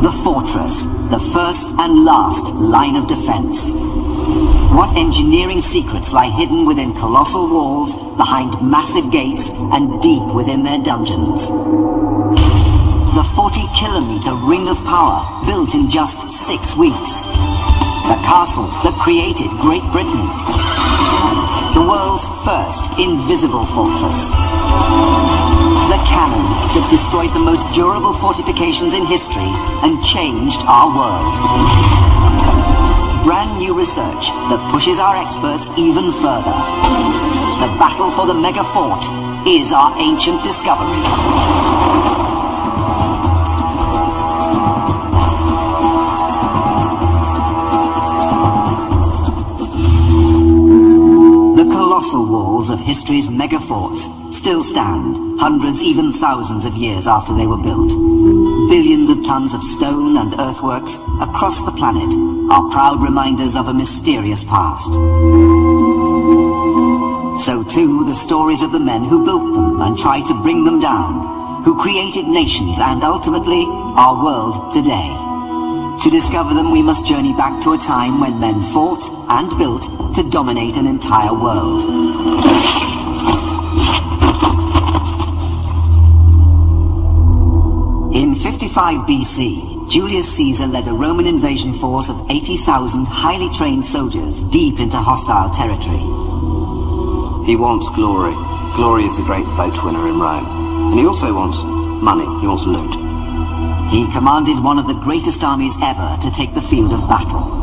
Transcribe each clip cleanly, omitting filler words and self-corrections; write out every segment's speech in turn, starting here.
The fortress, the first and last line of defense. What engineering secrets lie hidden within colossal walls, behind massive gates, and deep within their dungeons? The 40-kilometer ring of power, built in just 6 weeks. The castle that created Great Britain. The world's first invisible fortress. The cannon that destroyed the most durable fortifications in history and changed our world. Brand new research that pushes our experts even further. The battle for the mega fort is our ancient discovery. Colossal walls of history's mega forts still stand, hundreds, even thousands of years after they were built. Billions of tons of stone and earthworks across the planet are proud reminders of a mysterious past. So too, the stories of the men who built them and tried to bring them down, who created nations and ultimately our world today. To discover them, we must journey back to a time when men fought and built to dominate an entire world. In 55 BC, Julius Caesar led a Roman invasion force of 80,000 highly trained soldiers deep into hostile territory. He wants glory. Glory is the great vote winner in Rome. And he also wants money. He wants loot. He commanded one of the greatest armies ever to take the field of battle.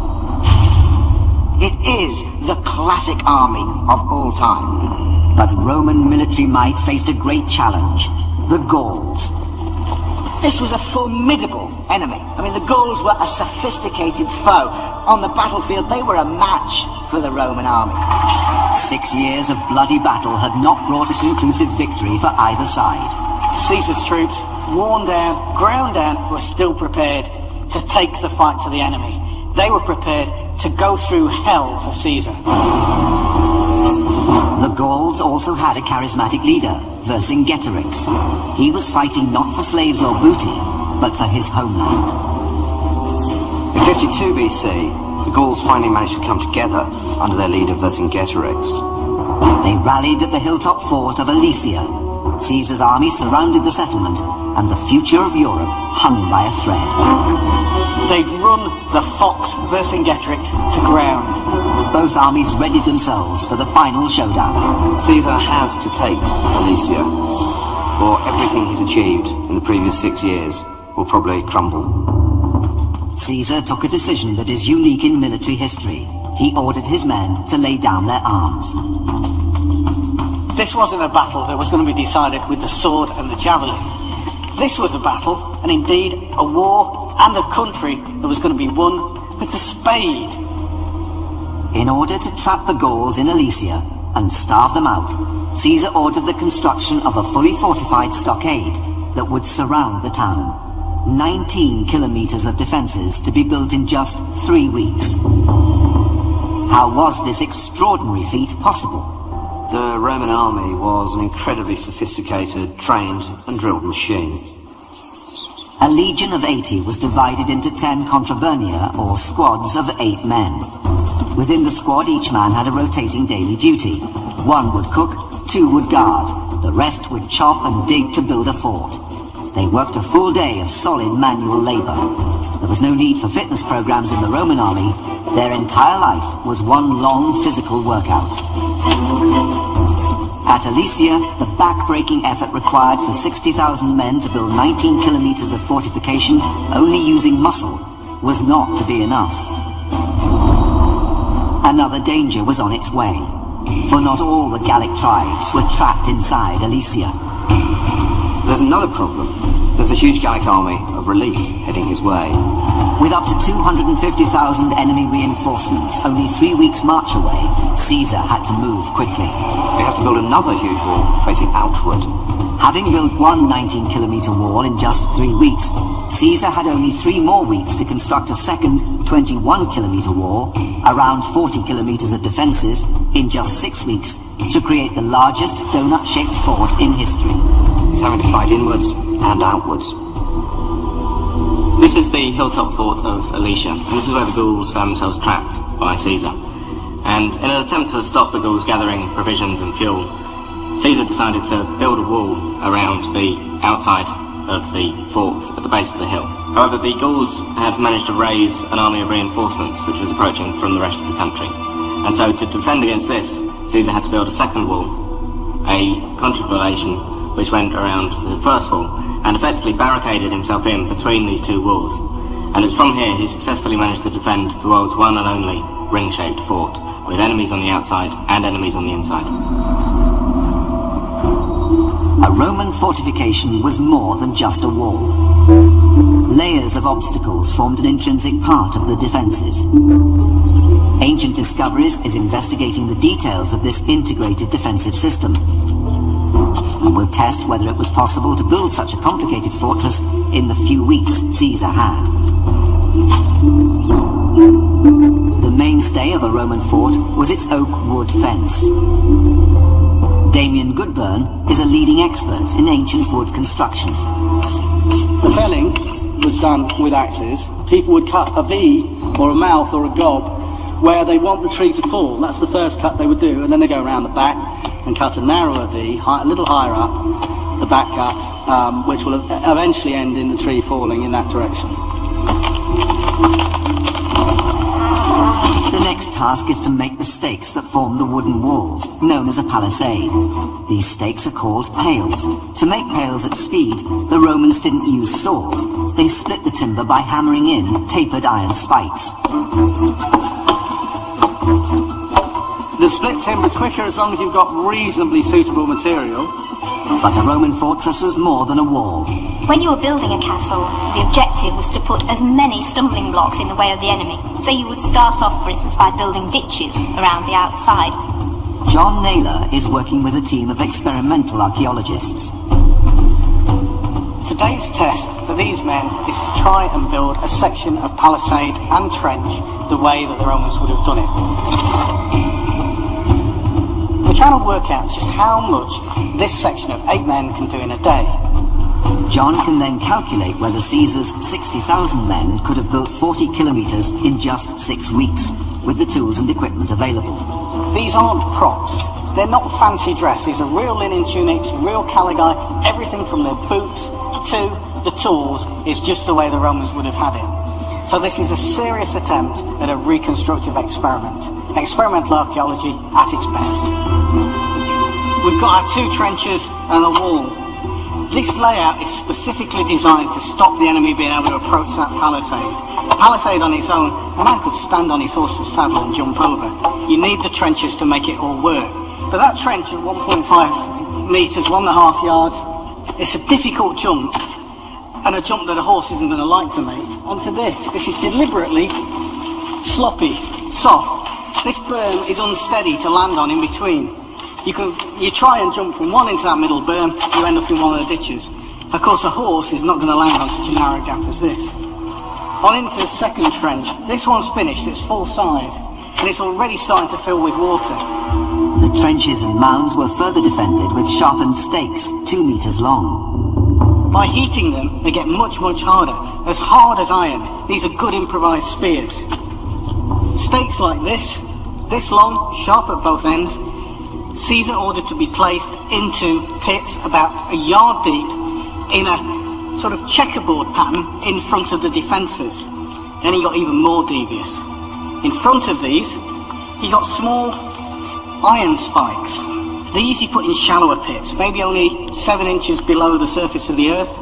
It is the classic army of all time. But Roman military might faced a great challenge: the Gauls. This was a formidable enemy. I mean, the Gauls were a sophisticated foe. On the battlefield, they were a match for the Roman army. 6 years of bloody battle had not brought a conclusive victory for either side. Caesar's troops, worn down, ground down, were still prepared to take the fight to the enemy. They were prepared to go through hell for Caesar. The Gauls also had a charismatic leader, Vercingetorix. He was fighting not for slaves or booty, but for his homeland. In 52 BC, the Gauls finally managed to come together under their leader Vercingetorix. They rallied at the hilltop fort of Alesia. Caesar's army surrounded the settlement, and the future of Europe hung by a thread. They'd run the fox Vercingetorix to ground. Both armies readied themselves for the final showdown. Caesar has to take Alesia, or everything he's achieved in the previous 6 years will probably crumble. Caesar took a decision that is unique in military history. He ordered his men to lay down their arms. This wasn't a battle that was going to be decided with the sword and the javelin. This was a battle, and indeed a war and a country that was going to be won with the spade. In order to trap the Gauls in Alesia and starve them out, Caesar ordered the construction of a fully fortified stockade that would surround the town. 19 kilometers of defenses to be built in just 3 weeks. How was this extraordinary feat possible? The Roman army was an incredibly sophisticated, trained and drilled machine. A legion of 80 was divided into 10 contraburnia, or squads of 8 men. Within the squad, each man had a rotating daily duty. 1 would cook, 2 would guard, the rest would chop and dig to build a fort. They worked a full day of solid manual labor. There was no need for fitness programs in the Roman army. Their entire life was one long physical workout. At Alesia, the back-breaking effort required for 60,000 men to build 19 kilometers of fortification only using muscle was not to be enough. Another danger was on its way, for not all the Gallic tribes were trapped inside Alesia. There's another problem. There's a huge Gallic army of relief heading his way. With up to 250,000 enemy reinforcements only 3 weeks' march away, Caesar had to move quickly. He has to build another huge wall facing outward. Having built one 19-kilometer wall in just 3 weeks, Caesar had only 3 more weeks to construct a second 21-kilometer wall, around 40 kilometers of defenses, in just 6 weeks, to create the largest donut-shaped fort in history. He's having to fight inwards and outwards. This is the hilltop fort of Alicia, and this is where the Gauls found themselves trapped by Caesar. And in an attempt to stop the Gauls gathering provisions and fuel, Caesar decided to build a wall around the outside of the fort at the base of the hill. However, the Gauls had managed to raise an army of reinforcements which was approaching from the rest of the country. And so to defend against this, Caesar had to build a second wall, a contravallation which went around the first wall and effectively barricaded himself in between these two walls. And it's from here he successfully managed to defend the world's one and only ring-shaped fort, with enemies on the outside and enemies on the inside. A Roman fortification was more than just a wall. Layers of obstacles formed an intrinsic part of the defences. Ancient Discoveries is investigating the details of this integrated defensive system, and will test whether it was possible to build such a complicated fortress in the few weeks Caesar had. The mainstay of a Roman fort was its oak wood fence. Damien Goodburn is a leading expert in ancient wood construction. The felling was done with axes. People would cut a V or a mouth or a gob where they want the tree to fall. That's the first cut they would do, and then they go around the back and cut a narrower V, a little higher up, the back cut, which will eventually end in the tree falling in that direction. The next task is to make the stakes that form the wooden walls, known as a palisade. These stakes are called pales. To make pales at speed, the Romans didn't use saws. They split the timber by hammering in tapered iron spikes. The split timber is quicker as long as you've got reasonably suitable material. But a Roman fortress was more than a wall. When you were building a castle, the objective was to put as many stumbling blocks in the way of the enemy. So you would start off, for instance, by building ditches around the outside. John Naylor is working with a team of experimental archaeologists. Today's test for these men is to try and build a section of palisade and trench the way that the Romans would have done it. We're trying to work out just how much this section of 8 men can do in a day. John can then calculate whether Caesar's 60,000 men could have built 40 kilometres in just 6 weeks, with the tools and equipment available. These aren't props. They're not fancy dress. These are real linen tunics, real caligae. Everything from their boots to the tools is just the way the Romans would have had it. So this is a serious attempt at a reconstructive experiment. Experimental archaeology at its best. We've got our 2 trenches and a wall. This layout is specifically designed to stop the enemy being able to approach that palisade. A palisade on its own, a man could stand on his horse's saddle and jump over. You need the trenches to make it all work. But that trench at 1.5 metres, 1.5 yards, it's a difficult jump, and a jump that a horse isn't going to like to make. Onto this. This is deliberately sloppy, soft. This berm is unsteady to land on in between. You try and jump from one into that middle berm, you end up in one of the ditches. Of course, a horse is not going to land on such a narrow gap as this. On into the second trench. This one's finished, it's full size, and it's already starting to fill with water. The trenches and mounds were further defended with sharpened stakes 2 metres long. By heating them, they get much, much harder. As hard as iron. These are good improvised spears. Stakes like this long, sharp at both ends, Caesar ordered to be placed into pits about a yard deep in a sort of checkerboard pattern in front of the defences. Then he got even more devious. In front of these, he got small iron spikes. These he put in shallower pits, maybe only 7 inches below the surface of the earth,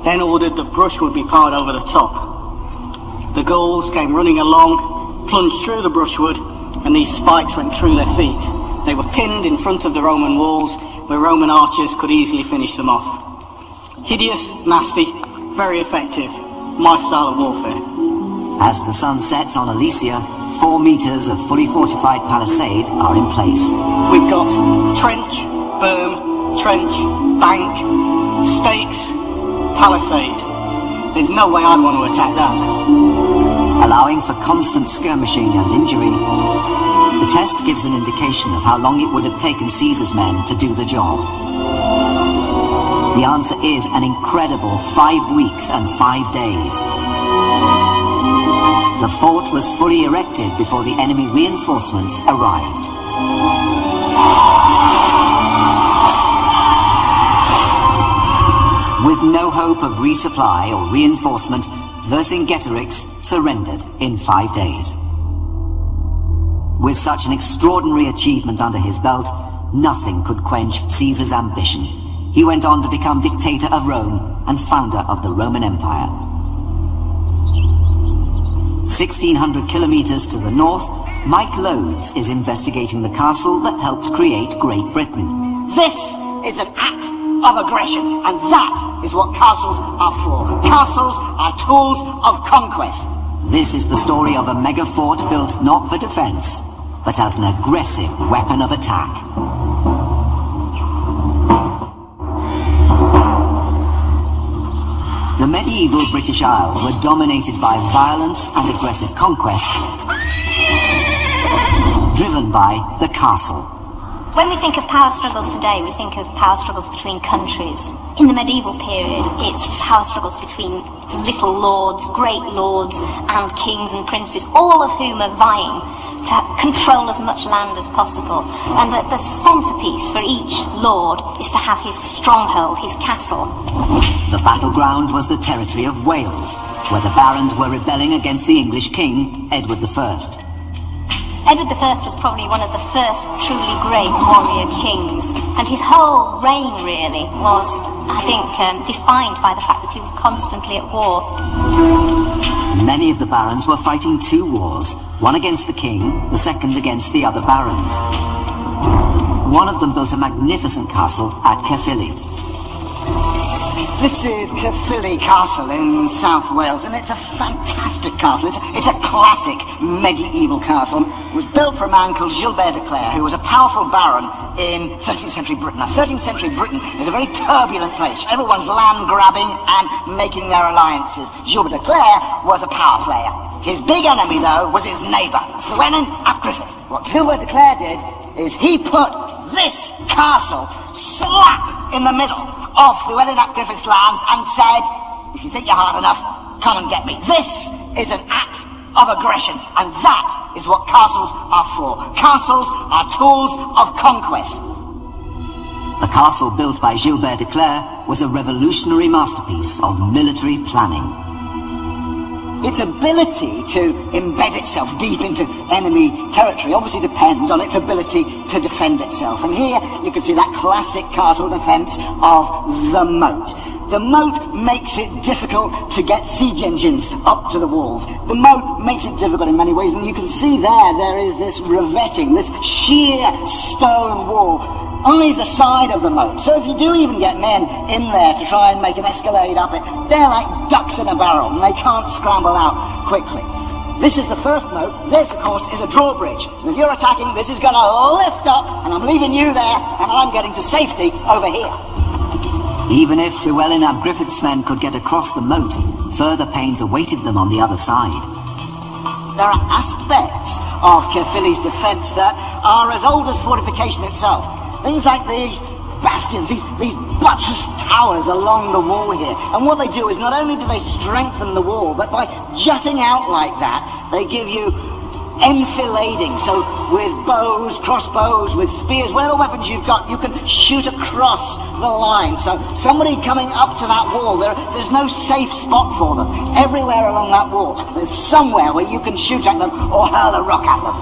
then ordered that brushwood be piled over the top. The Gauls came running along, plunged through the brushwood, and these spikes went through their feet. They were pinned in front of the Roman walls, where Roman archers could easily finish them off. Hideous, nasty, very effective. My style of warfare. As the sun sets on Alicia, 4 metres of fully fortified palisade are in place. We've got trench, berm, trench, bank, stakes, palisade. There's no way I'd want to attack that. Allowing for constant skirmishing and injury, the test gives an indication of how long it would have taken Caesar's men to do the job. The answer is an incredible 5 weeks and 5 days. The fort was fully erected before the enemy reinforcements arrived. With no hope of resupply or reinforcement, Vercingetorix surrendered in 5 days. With such an extraordinary achievement under his belt, nothing could quench Caesar's ambition. He went on to become dictator of Rome and founder of the Roman Empire. 1,600 kilometers to the north, Mike Lodes is investigating the castle that helped create Great Britain. This is an act of aggression, and that is what castles are for. Castles are tools of conquest. This is the story of a mega fort built not for defense, but as an aggressive weapon of attack. The medieval British Isles were dominated by violence and aggressive conquest, driven by the castle. When we think of power struggles today, we think of power struggles between countries. In the medieval period, it's power struggles between little lords, great lords, and kings and princes, all of whom are vying to control as much land as possible. And that the centrepiece for each lord is to have his stronghold, his castle. The battleground was the territory of Wales, where the barons were rebelling against the English king, Edward I. Edward I was probably one of the first truly great warrior kings, and his whole reign really was, I think, defined by the fact that he was constantly at war. Many of the barons were fighting two wars, one against the king, the second against the other barons. One of them built a magnificent castle at Caerphilly. This is Caerphilly Castle in South Wales, and it's a fantastic castle. It's a classic medieval castle. It was built for a man called Gilbert de Clare, who was a powerful baron in 13th century Britain. Now, 13th century Britain is a very turbulent place. Everyone's land grabbing and making their alliances. Gilbert de Clare was a power player. His big enemy, though, was his neighbour, Llewellyn ap Griffith. What Gilbert de Clare did is he put this castle slap in the middle of Llewellyn ap Griffith's lands and said, if you think you're hard enough, come and get me. This is an act of aggression, and that is what castles are for. Castles are tools of conquest. The castle built by Gilbert de Clare was a revolutionary masterpiece of military planning. Its ability to embed itself deep into enemy territory obviously depends on its ability to defend itself. And here you can see that classic castle defense of the moat. The moat makes it difficult to get siege engines up to the walls. The moat makes it difficult in many ways, and you can see there is this revetting, this sheer stone wall either side of the moat. So if you do even get men in there to try and make an escalade up it, they're like ducks in a barrel, and they can't scramble out quickly. This is the first moat. This, of course, is a drawbridge. And if you're attacking, this is going to lift up, and I'm leaving you there, and I'm getting to safety over here. Even if Llewellyn ap Griffith's men could get across the moat, further pains awaited them on the other side. There are aspects of Caerphilly's defence that are as old as fortification itself. Things like these bastions, these buttress towers along the wall here. And what they do is not only do they strengthen the wall, but by jutting out like that, they give you enfilading. So with bows, crossbows, with spears, whatever weapons you've got, you can shoot across the line. So somebody coming up to that wall, there's no safe spot for them. Everywhere along that wall, there's somewhere where you can shoot at them or hurl a rock at them.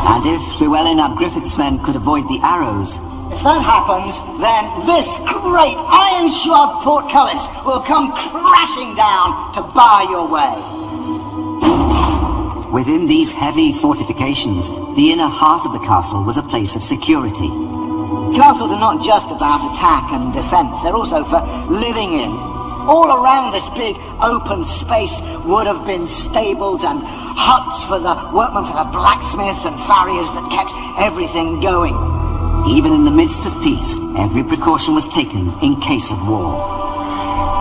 And if Llewellyn ap Griffith's men could avoid the arrows, if that happens, then this great iron-shod portcullis will come crashing down to bar your way. within these heavy fortifications, the inner heart of the castle was a place of security. Castles are not just about attack and defence, they're also for living in. All around this big open space would have been stables and huts for the workmen, for the blacksmiths and farriers that kept everything going. Even in the midst of peace, every precaution was taken in case of war.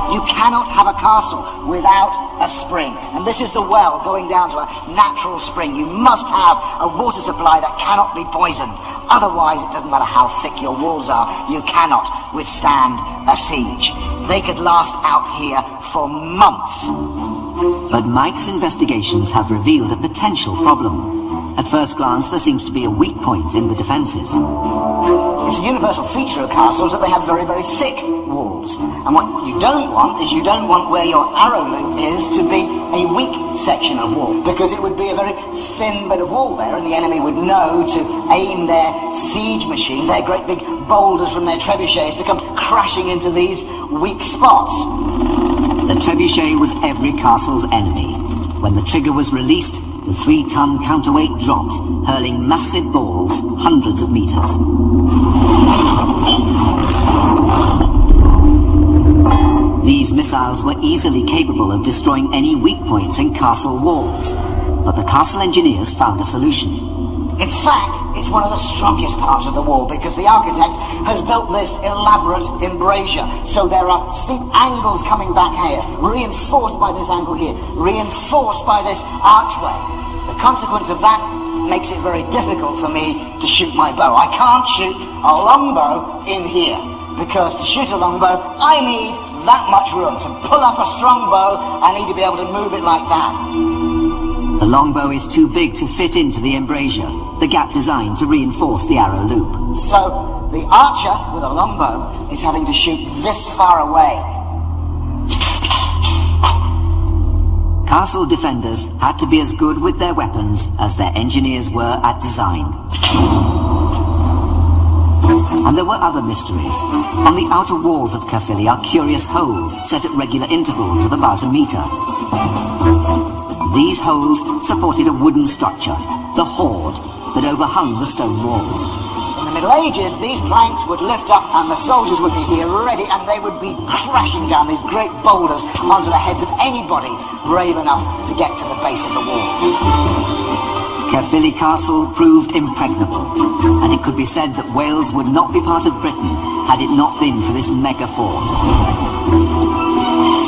You cannot have a castle without a spring, and this is the well going down to a natural spring. You must have a water supply that cannot be poisoned. Otherwise, it doesn't matter how thick your walls are, you cannot withstand a siege. They could last out here for months. But Mike's investigations have revealed a potential problem. At first glance, there seems to be a weak point in the defences. It's a universal feature of castles that they have very, very thick walls. And what you don't want is you don't want where your arrow loop is to be a weak section of wall, because it would be a very thin bit of wall there, and the enemy would know to aim their siege machines, their great big boulders from their trebuchets, to come crashing into these weak spots. The trebuchet was every castle's enemy. When the trigger was released, the 3-ton counterweight dropped, hurling massive balls hundreds of meters. These missiles were easily capable of destroying any weak points in castle walls, but the castle engineers found a solution. In fact, it's one of the strongest parts of the wall, because the architect has built this elaborate embrasure. So there are steep angles coming back here, reinforced by this angle here, reinforced by this archway. The consequence of that makes it very difficult for me to shoot my bow. I can't shoot a longbow in here, because to shoot a longbow, I need that much room. To pull up a strong bow, I need to be able to move it like that. The longbow is too big to fit into the embrasure, the gap designed to reinforce the arrow loop. So the archer with a longbow is having to shoot this far away. Castle defenders had to be as good with their weapons as their engineers were at design. And there were other mysteries. On the outer walls of Caerphilly are curious holes set at regular intervals of about a metre. These holes supported a wooden structure, the hoard, that overhung the stone walls. In the Middle Ages, these planks would lift up and the soldiers would be here ready, and they would be crashing down these great boulders onto the heads of anybody brave enough to get to the base of the walls. Caerphilly Castle proved impregnable, and it could be said that Wales would not be part of Britain had it not been for this mega fort.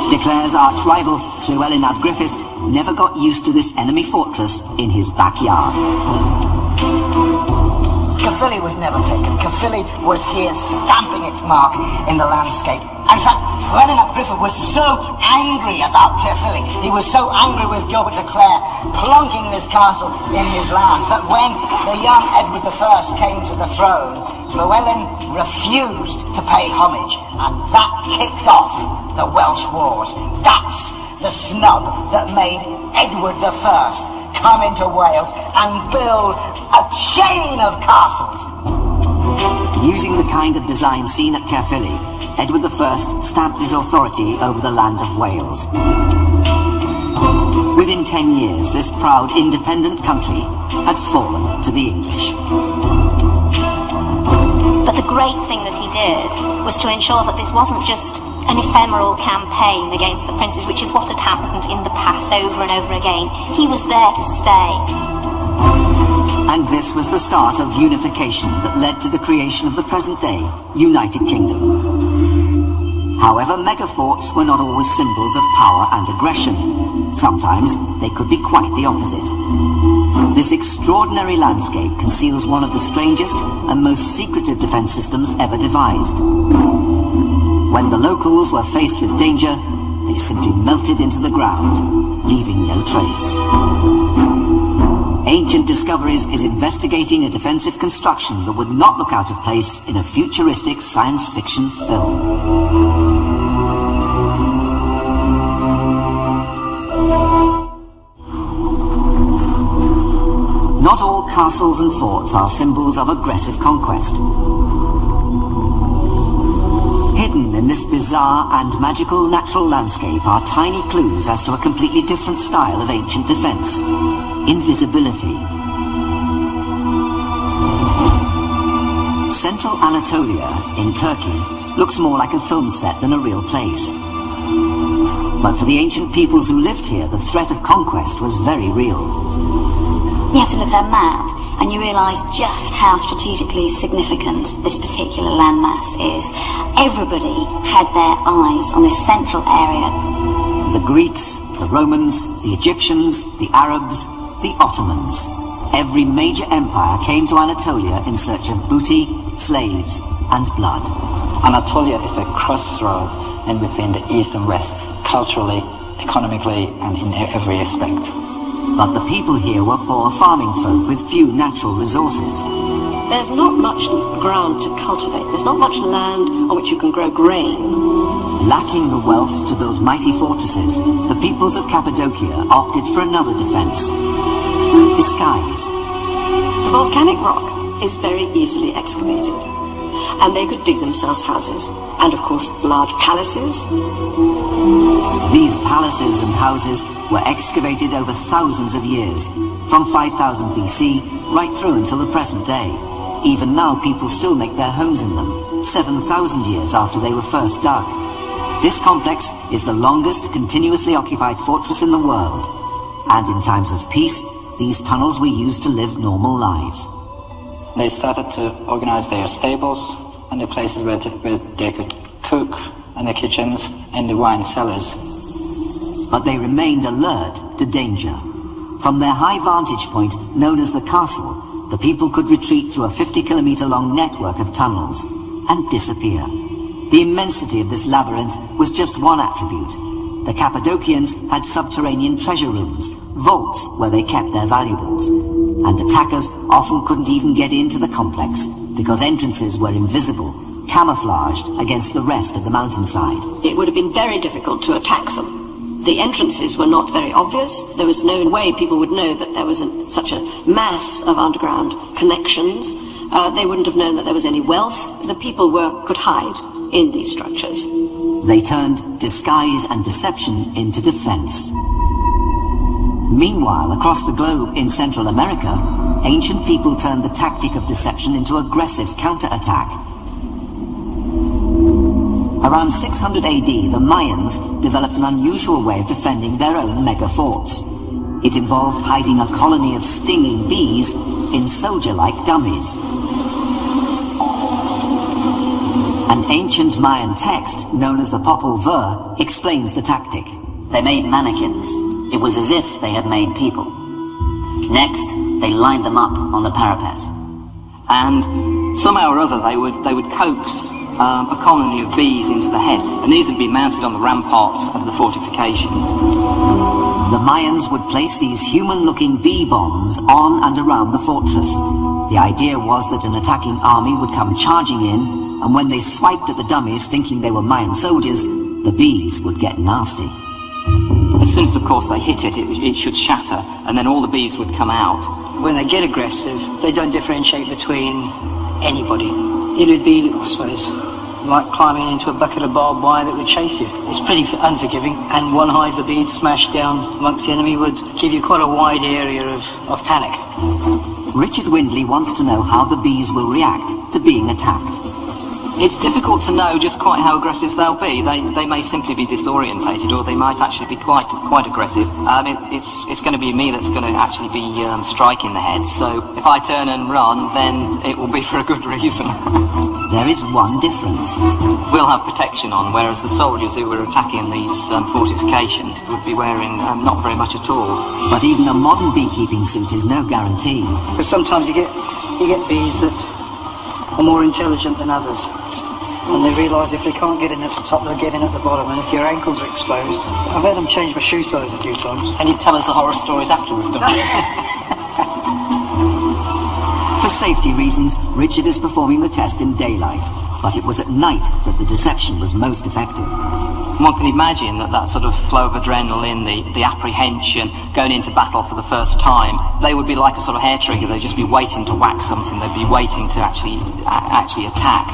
De Clare's arch-rival, Llewellyn ap Griffith, never got used to this enemy fortress in his backyard. Caerphilly was never taken. Caerphilly was here stamping its mark in the landscape. In fact, Llewellyn ap Griffith was so angry about Caerphilly, he was so angry with Gilbert de Clare plonking this castle in his lands, that when the young Edward I came to the throne, Llewellyn refused to pay homage, and that kicked off the Welsh Wars. That's the snub that made Edward I come into Wales and build a chain of castles. Using the kind of design seen at Caerphilly, Edward I stamped his authority over the land of Wales. Within 10 years, this proud independent country had fallen to the English. But the great thing that he did was to ensure that this wasn't just an ephemeral campaign against the princes, which is what had happened in the past over and over again. He was there to stay. And this was the start of unification that led to the creation of the present-day United Kingdom. However, megaforts were not always symbols of power and aggression. Sometimes they could be quite the opposite. This extraordinary landscape conceals one of the strangest and most secretive defense systems ever devised. When the locals were faced with danger, they simply melted into the ground, leaving no trace. Ancient Discoveries is investigating a defensive construction that would not look out of place in a futuristic science fiction film. Not all castles and forts are symbols of aggressive conquest. Hidden in this bizarre and magical natural landscape are tiny clues as to a completely different style of ancient defense: invisibility. Central Anatolia in Turkey looks more like a film set than a real place. But for the ancient peoples who lived here, the threat of conquest was very real. You have to look at a map and you realise just how strategically significant this particular landmass is. Everybody had their eyes on this central area. The Greeks, the Romans, the Egyptians, the Arabs, the Ottomans. Every major empire came to Anatolia in search of booty, slaves, and blood. Anatolia is a crossroads in between the East and West, culturally, economically and in every aspect. But the people here were poor farming folk with few natural resources. There's not much ground to cultivate. There's not much land on which you can grow grain. Lacking the wealth to build mighty fortresses, the peoples of Cappadocia opted for another defense: disguise. The volcanic rock is very easily excavated, and they could dig themselves houses, and of course large palaces. These palaces and houses were excavated over thousands of years, from 5000 BC right through until the present day. Even now people still make their homes in them, 7,000 years after they were first dug. This complex is the longest continuously occupied fortress in the world, and in times of peace, these tunnels were used to live normal lives. They started to organize their stables and the places where they could cook, and the kitchens and the wine cellars. But they remained alert to danger. From their high vantage point, known as the castle, the people could retreat through a 50-kilometer-long network of tunnels and disappear. The immensity of this labyrinth was just one attribute. The Cappadocians had subterranean treasure rooms, vaults where they kept their valuables, and attackers often couldn't even get into the complex because entrances were invisible, camouflaged against the rest of the mountainside. It would have been very difficult to attack them. The entrances were not very obvious. There was no way people would know that there was such a mass of underground connections. They wouldn't have known that there was any wealth. The people could hide in these structures. They turned disguise and deception into defense. Meanwhile, across the globe in Central America, ancient people turned the tactic of deception into aggressive counterattack. Around 600 AD, the Mayans developed an unusual way of defending their own mega forts. It involved hiding a colony of stinging bees in soldier-like dummies. An ancient Mayan text, known as the Popol Vuh, explains the tactic. They made mannequins. It was as if they had made people. Next, they lined them up on the parapet. And somehow or other they would coax a colony of bees into the head, and these would be mounted on the ramparts of the fortifications. The Mayans would place these human-looking bee bombs on and around the fortress. The idea was that an attacking army would come charging in, and when they swiped at the dummies thinking they were Mayan soldiers, the bees would get nasty. As soon as, of course, they hit it, it should shatter, and then all the bees would come out. When they get aggressive, they don't differentiate between anybody. It would be, I suppose, like climbing into a bucket of barbed wire that would chase you. It's pretty unforgiving, and one hive of bees smashed down amongst the enemy would give you quite a wide area of panic. Richard Windley wants to know how the bees will react to being attacked. It's difficult to know just quite how aggressive they'll be. They may simply be disorientated, or they might actually be quite aggressive. It's going to be me that's going to actually be striking the head. So if I turn and run, then it will be for a good reason. There is one difference. We'll have protection on, whereas the soldiers who were attacking these fortifications would be wearing not very much at all. But even a modern beekeeping suit is no guarantee. Because sometimes you get bees that are more intelligent than others. And they realise if they can't get in at the top, they'll get in at the bottom, and if your ankles are exposed... I've had them change my shoe size a few times. And you tell us the horror stories after we've done it. For safety reasons, Richard is performing the test in daylight, but it was at night that the deception was most effective. One can imagine that sort of flow of adrenaline, the apprehension, going into battle for the first time, they would be like a sort of hair trigger. They'd just be waiting to whack something. They'd be waiting to actually attack.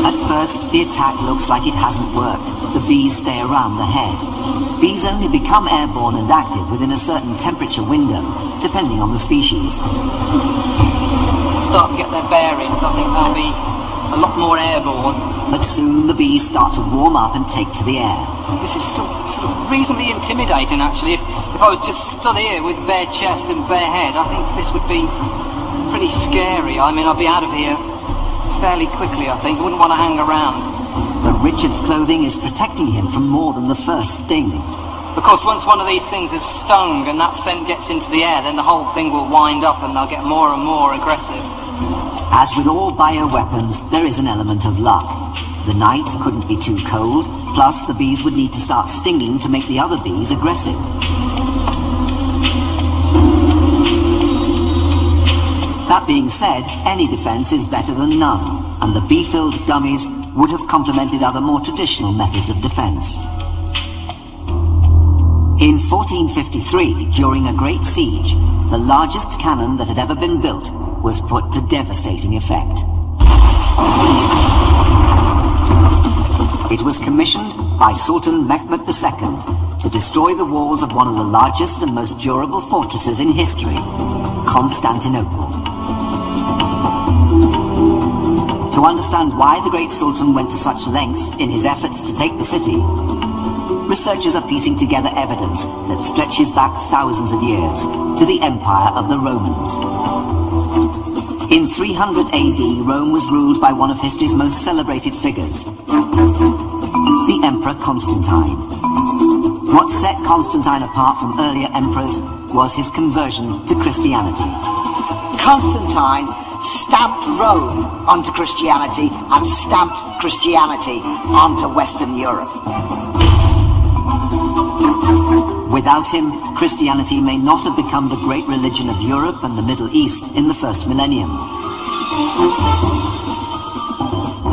At first, the attack looks like it hasn't worked. The bees stay around the head. Bees only become airborne and active within a certain temperature window, depending on the species. Start to get their bearings. I think they'll be a lot more airborne. But soon the bees start to warm up and take to the air. This is still sort of reasonably intimidating, actually. If I was just stood here with bare chest and bare head, I think this would be pretty scary. I mean, I'd be out of here fairly quickly, I think. I wouldn't want to hang around. But Richard's clothing is protecting him from more than the first sting. Of course, once one of these things is stung and that scent gets into the air, then the whole thing will wind up and they'll get more and more aggressive. As with all bioweapons, there is an element of luck. The night couldn't be too cold, plus the bees would need to start stinging to make the other bees aggressive. That being said, any defense is better than none, and the bee-filled dummies would have complemented other more traditional methods of defense. In 1453, during a great siege, the largest cannon that had ever been built was put to devastating effect. It was commissioned by Sultan Mehmed II to destroy the walls of one of the largest and most durable fortresses in history, Constantinople. To understand why the great Sultan went to such lengths in his efforts to take the city, researchers are piecing together evidence that stretches back thousands of years to the empire of the Romans. In 300 AD, Rome was ruled by one of history's most celebrated figures, the Emperor Constantine. What set Constantine apart from earlier emperors was his conversion to Christianity. Constantine stamped Rome onto Christianity and stamped Christianity onto Western Europe. Without him, Christianity may not have become the great religion of Europe and the Middle East in the first millennium.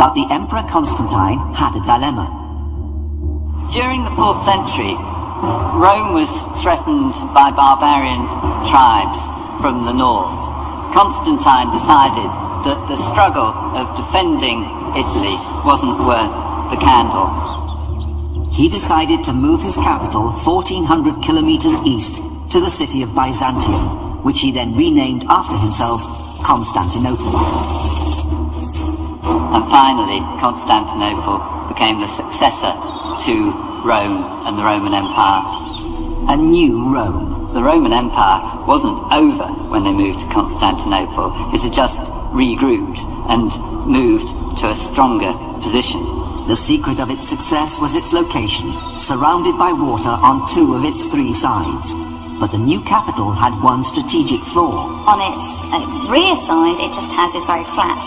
But the Emperor Constantine had a dilemma. During the 4th century, Rome was threatened by barbarian tribes from the north. Constantine decided that the struggle of defending Italy wasn't worth the candle. He decided to move his capital 1,400 kilometers east to the city of Byzantium, which he then renamed after himself Constantinople. And finally, Constantinople became the successor to Rome and the Roman Empire. A new Rome. The Roman Empire wasn't over when they moved to Constantinople. It had just regrouped and moved to a stronger position. The secret of its success was its location, surrounded by water on 2 of its 3 sides. But the new capital had one strategic flaw. On its rear side, it just has this very flat,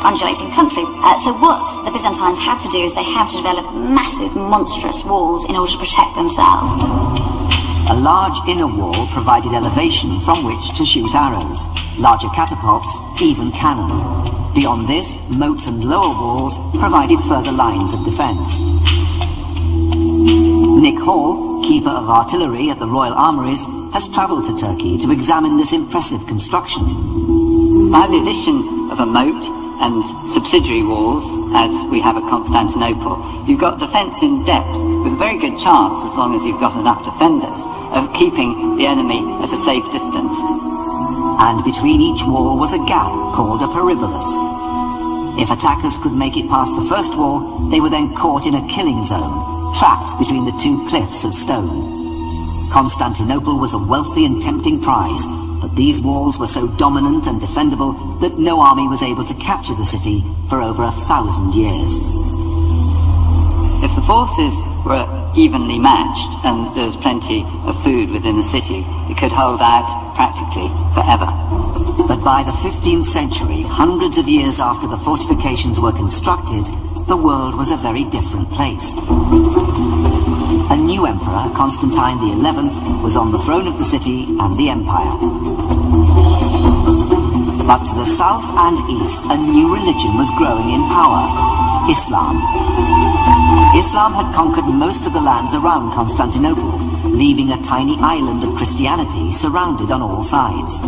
undulating country. So what the Byzantines had to do is they had to develop massive, monstrous walls in order to protect themselves. A large inner wall provided elevation from which to shoot arrows, larger catapults, even cannon. Beyond this, moats and lower walls provided further lines of defence. Nick Hall, keeper of artillery at the Royal Armouries, has travelled to Turkey to examine this impressive construction. By the addition of a moat and subsidiary walls, as we have at Constantinople, you've got defence in depth with a very good chance, as long as you've got enough defenders, of keeping the enemy at a safe distance. And between each wall was a gap called a peribolus. If attackers could make it past the first wall, they were then caught in a killing zone, trapped between the 2 cliffs of stone. Constantinople was a wealthy and tempting prize, but these walls were so dominant and defendable that no army was able to capture the city for over 1,000 years. If the forces were evenly matched and there was plenty of food within the city, it could hold out practically forever. But by the 15th century, hundreds of years after the fortifications were constructed, the world was a very different place. A new emperor, Constantine XI, was on the throne of the city and the empire. But to the south and east, a new religion was growing in power: Islam. Islam had conquered most of the lands around Constantinople, leaving a tiny island of Christianity surrounded on all sides.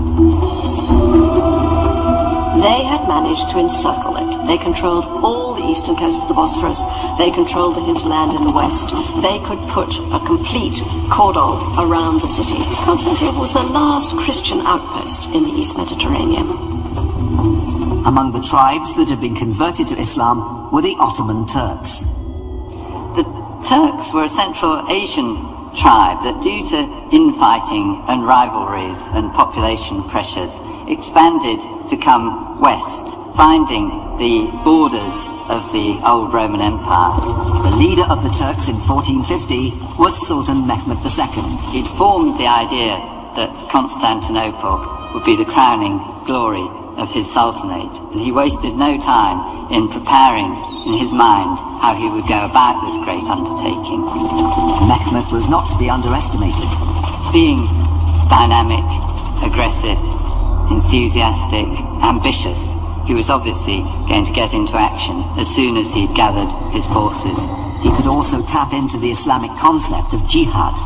They had managed to encircle it. They controlled all the eastern coast of the Bosphorus. They controlled the hinterland in the west. They could put a complete cordon around the city. Constantinople was the last Christian outpost in the East Mediterranean. Among the tribes that had been converted to Islam were the Ottoman Turks. The Turks were a Central Asian tribe that, due to infighting and rivalries and population pressures, expanded to come west, finding the borders of the old Roman Empire. The leader of the Turks in 1450 was Sultan Mehmed II. He'd formed the idea that Constantinople would be the crowning glory of his sultanate, and he wasted no time in preparing in his mind how he would go about this great undertaking. Mehmet was not to be underestimated. Being dynamic, aggressive, enthusiastic, ambitious, he was obviously going to get into action as soon as he'd gathered his forces. He could also tap into the Islamic concept of jihad.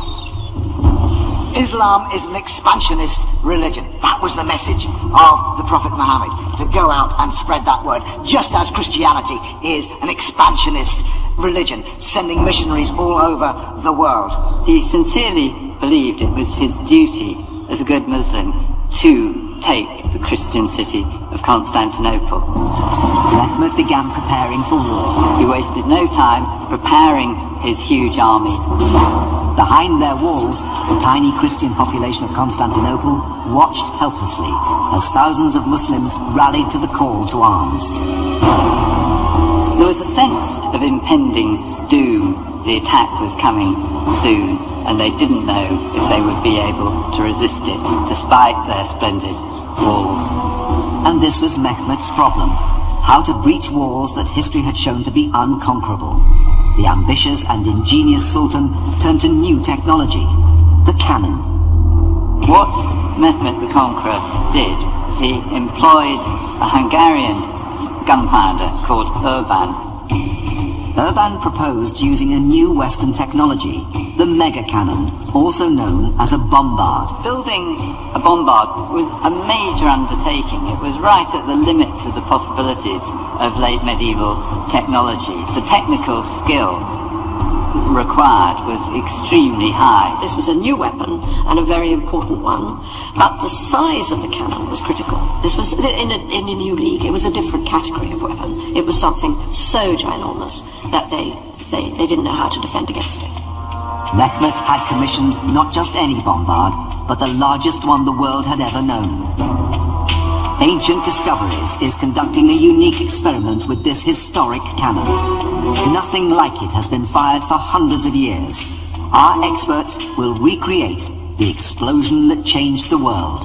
Islam is an expansionist religion. That was the message of the Prophet Muhammad, to go out and spread that word, just as Christianity is an expansionist religion, sending missionaries all over the world. He sincerely believed it was his duty as a good Muslim to take the Christian city of Constantinople. Mehmet began preparing for war. He wasted no time preparing his huge army. Behind their walls, the tiny Christian population of Constantinople watched helplessly as thousands of Muslims rallied to the call to arms. There was a sense of impending doom. The attack was coming soon, and they didn't know if they would be able to resist it, despite their splendid walls. And this was Mehmet's problem: how to breach walls that history had shown to be unconquerable. The ambitious and ingenious Sultan turned to new technology, the cannon. What Mehmet the Conqueror did was he employed a Hungarian gun founder called Urban. Urban proposed using a new Western technology, the mega cannon, also known as a bombard. Building a bombard was a major undertaking. It was right at the limits of the possibilities of late medieval technology. The technical skill required was extremely high. This was a new weapon and a very important one, but the size of the cannon was critical. This was in a new league. It was a different category of weapon. It was something so ginormous that they didn't know how to defend against it. Mehmet had commissioned not just any bombard, but the largest one the world had ever known. Ancient Discoveries is conducting a unique experiment with this historic cannon. Nothing like it has been fired for hundreds of years. Our experts will recreate the explosion that changed the world.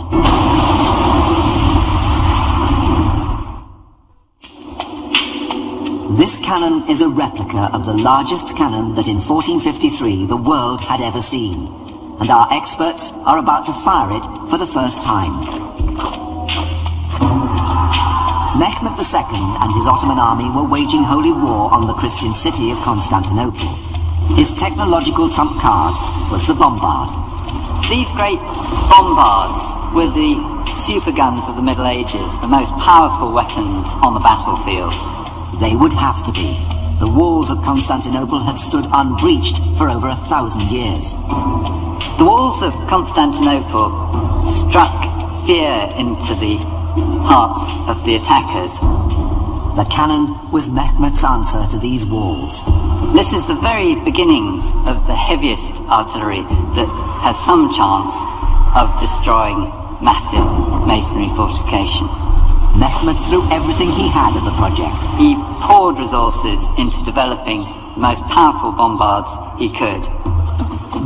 This cannon is a replica of the largest cannon that in 1453 the world had ever seen, and our experts are about to fire it for the first time. Mehmet II and his Ottoman army were waging holy war on the Christian city of Constantinople. His technological trump card was the bombard. These great bombards were the super guns of the Middle Ages, the most powerful weapons on the battlefield. They would have to be. The walls of Constantinople had stood unbreached for over 1,000 years. The walls of Constantinople struck fear into the hearts of the attackers. The cannon was Mehmet's answer to these walls. This is the very beginnings of the heaviest artillery that has some chance of destroying massive masonry fortification. Mehmet threw everything he had at the project. He poured resources into developing the most powerful bombards he could.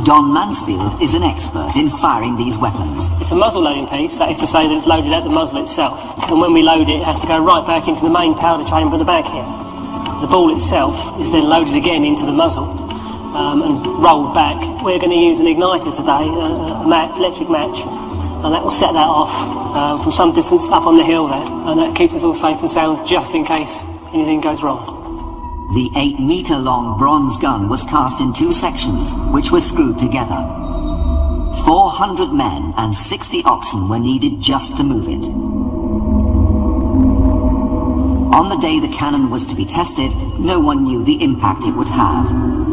Don Mansfield is an expert in firing these weapons. It's a muzzle loading piece, that is to say that it's loaded at the muzzle itself. And when we load it, it has to go right back into the main powder chamber at the back here. The ball itself is then loaded again into the muzzle and rolled back. We're going to use an igniter today, electric match, and that will set that off from some distance up on the hill there, and that keeps us all safe and sound just in case anything goes wrong. The 8-metre-long bronze gun was cast in 2 sections, which were screwed together. 400 men and 60 oxen were needed just to move it. On the day the cannon was to be tested, no one knew the impact it would have.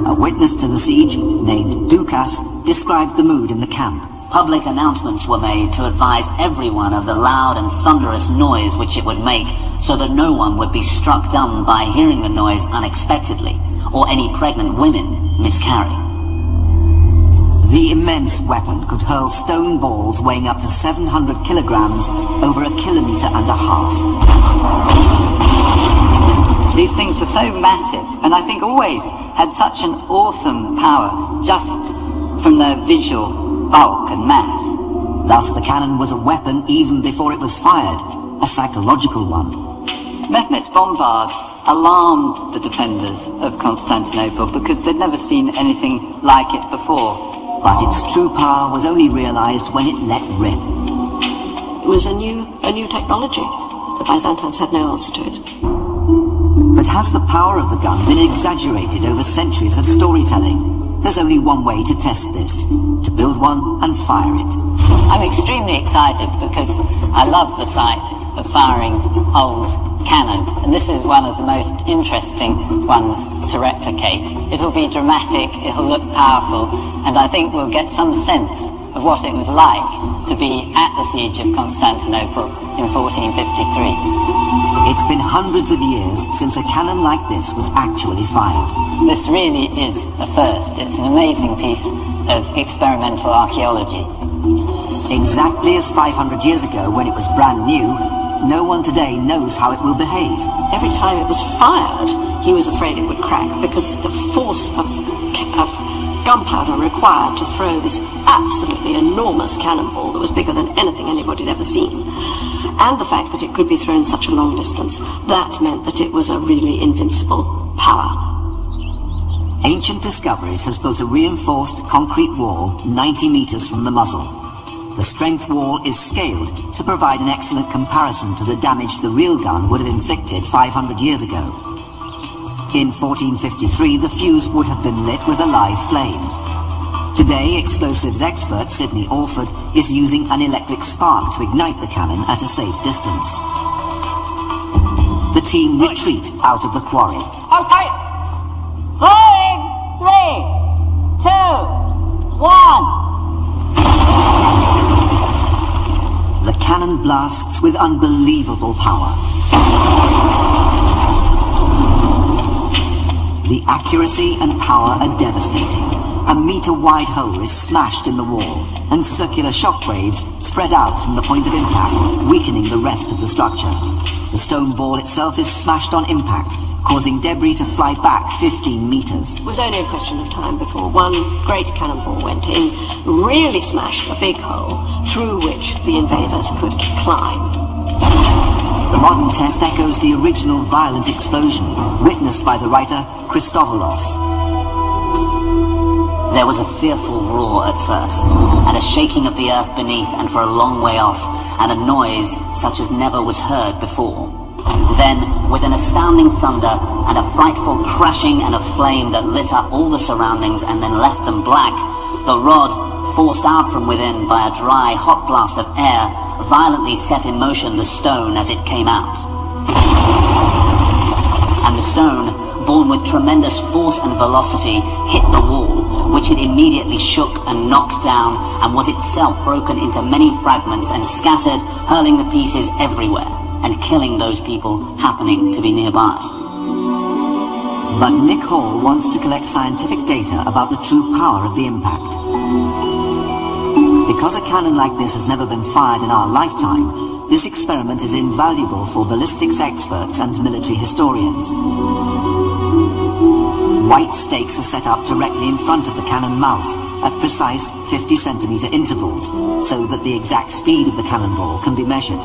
A witness to the siege, named Dukas, described the mood in the camp. Public announcements were made to advise everyone of the loud and thunderous noise which it would make, so that no one would be struck dumb by hearing the noise unexpectedly, or any pregnant women miscarry. The immense weapon could hurl stone balls weighing up to 700 kilograms over 1.5 kilometers. These things were so massive, and I think always had such an awesome power, just from their visual bulk and mass. Thus the cannon was a weapon even before it was fired, a psychological one. Mehmet's bombards alarmed the defenders of Constantinople because they'd never seen anything like it before. But its true power was only realized when it let rip. It was a new technology. The Byzantines had no answer to it. But has the power of the gun been exaggerated over centuries of storytelling? There's only one way to test this: to build one and fire it. I'm extremely excited because I love the sight of firing old cannon, and this is one of the most interesting ones to replicate. It'll be dramatic, it'll look powerful, and I think we'll get some sense of what it was like to be at the siege of Constantinople in 1453. It's been hundreds of years since a cannon like this was actually fired. This really is a first. It's an amazing piece of experimental archaeology. Exactly as 500 years ago when it was brand new, no one today knows how it will behave. Every time it was fired, he was afraid it would crack because the force of gunpowder required to throw this absolutely enormous cannonball that was bigger than anything anybody had ever seen, and the fact that it could be thrown such a long distance, that meant that it was a really invincible power. Ancient Discoveries has built a reinforced concrete wall 90 meters from the muzzle. The strength wall is scaled to provide an excellent comparison to the damage the real gun would have inflicted 500 years ago. In 1453, the fuse would have been lit with a live flame. Today, explosives expert Sidney Alford is using an electric spark to ignite the cannon at a safe distance. The team retreat out of the quarry. Okay. 3, 2, 1. The cannon blasts with unbelievable power. The accuracy and power are devastating. A meter-wide hole is smashed in the wall, and circular shockwaves spread out from the point of impact, weakening the rest of the structure. The stone ball itself is smashed on impact, causing debris to fly back 15 meters. It was only a question of time before one great cannonball went in, really smashed a big hole through which the invaders could climb. The modern test echoes the original violent explosion, witnessed by the writer Christovolos. There was a fearful roar at first, and a shaking of the earth beneath and for a long way off, and a noise such as never was heard before. Then, with an astounding thunder and a frightful crashing and a flame that lit up all the surroundings and then left them black, the rod, forced out from within by a dry, hot blast of air, violently set in motion the stone as it came out. And the stone, born with tremendous force and velocity, hit the wall, which it immediately shook and knocked down, and was itself broken into many fragments and scattered, hurling the pieces everywhere, and killing those people happening to be nearby. But Nick Hall wants to collect scientific data about the true power of the impact. Because a cannon like this has never been fired in our lifetime, this experiment is invaluable for ballistics experts and military historians. White stakes are set up directly in front of the cannon mouth at precise 50-centimeter intervals, so that the exact speed of the cannonball can be measured.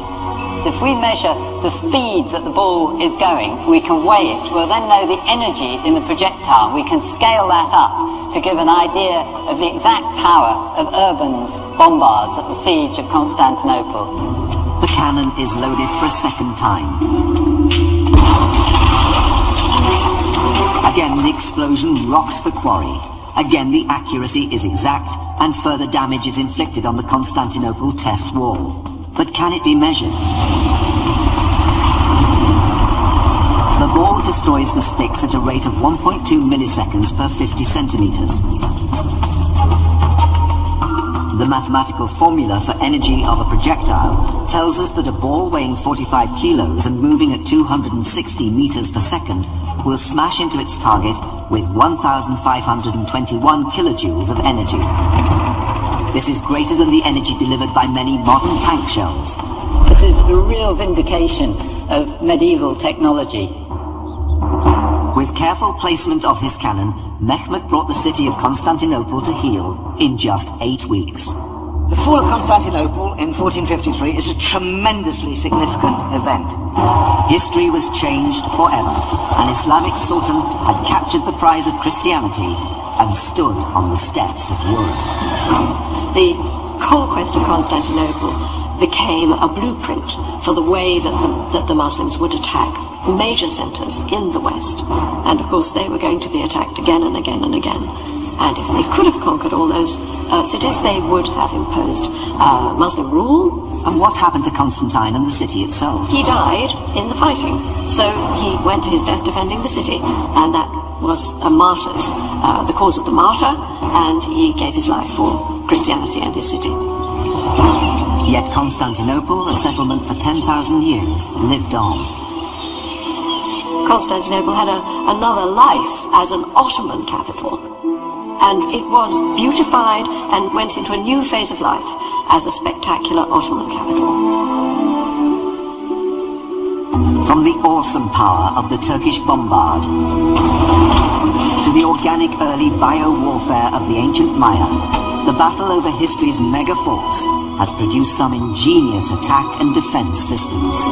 If we measure the speed that the ball is going, we can weigh it. We'll then know the energy in the projectile. We can scale that up to give an idea of the exact power of Urban's bombards at the siege of Constantinople. The cannon is loaded for a second time. Again, the explosion rocks the quarry. Again, the accuracy is exact, and further damage is inflicted on the Constantinople test wall. But can it be measured? The ball destroys the sticks at a rate of 1.2 milliseconds per 50 centimeters. The mathematical formula for energy of a projectile tells us that a ball weighing 45 kilos and moving at 260 meters per second will smash into its target with 1,521 kilojoules of energy. This is greater than the energy delivered by many modern tank shells. This is a real vindication of medieval technology. With careful placement of his cannon, Mehmet brought the city of Constantinople to heel in just 8 weeks. The fall of Constantinople in 1453 is a tremendously significant event. History was changed forever. An Islamic sultan had captured the prize of Christianity and stood on the steps of Europe. The conquest of Constantinople became a blueprint for the way that the Muslims would attack major centres in the West. And of course they were going to be attacked again and again and again. And if they could have conquered all those cities, they would have imposed Muslim rule. And what happened to Constantine and the city itself? He died in the fighting. So he went to his death defending the city, and that was a martyr's, the cause of the martyr, and he gave his life for Christianity and his city. Yet Constantinople, a settlement for 10,000 years, lived on. Constantinople had another life as an Ottoman capital, and it was beautified and went into a new phase of life as a spectacular Ottoman capital. From the awesome power of the Turkish bombard to the organic early bio-warfare of the ancient Maya, the battle over history's mega-forts has produced some ingenious attack and defense systems.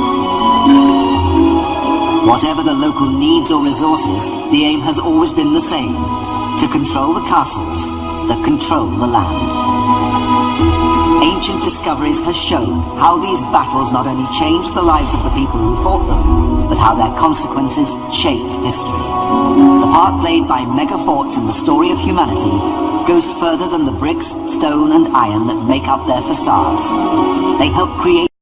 Whatever the local needs or resources, the aim has always been the same: to control the castles that control the land. Ancient discoveries has shown how these battles not only changed the lives of the people who fought them, but how their consequences shaped history. The part played by mega-forts in the story of humanity goes further than the bricks, stone and iron that make up their facades. They help create